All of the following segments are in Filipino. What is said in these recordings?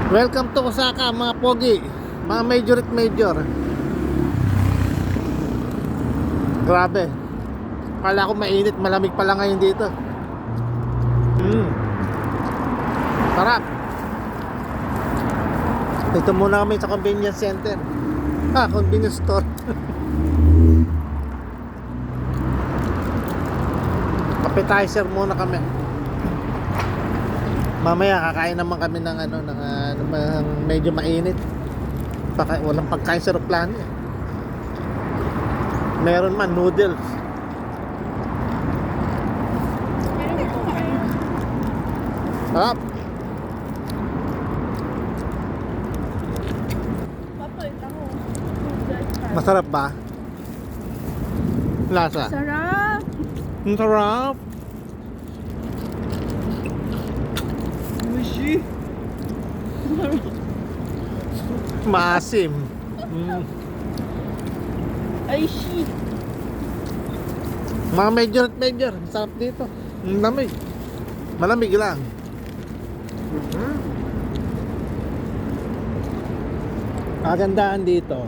Welcome to Osaka mga pogi, mga major at major. Grabe, kala ko mainit, malamig pala ngayon dito. Sarap. Dito muna kami sa convenience center. Convenience store. Appetizer muna kami. Mamaya kakain naman kami ng medyo mainit. Baka walang pagkain sa aeroplano eh. Meron man noodles. Sarap. Masarap ba? Lasa? Sarap! Ang sarap. Mushi! Maasim. Ay, shit! Mga major at major, sarap dito. Lamig. Malamig lang. Kagandaan dito,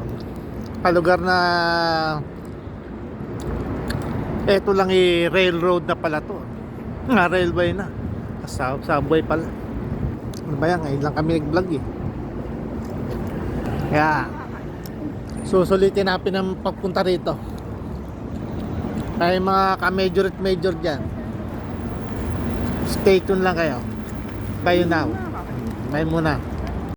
kalugar na eto lang railroad na pala to. Railway na. Subway pala. Ano ba yan? Ngayon lang kami nag-vlog eh. Kaya susulitin natin ang pagpunta rito. Kaya mga ka-major at major dyan, stay tuned lang kayo. Bye now. Bye muna.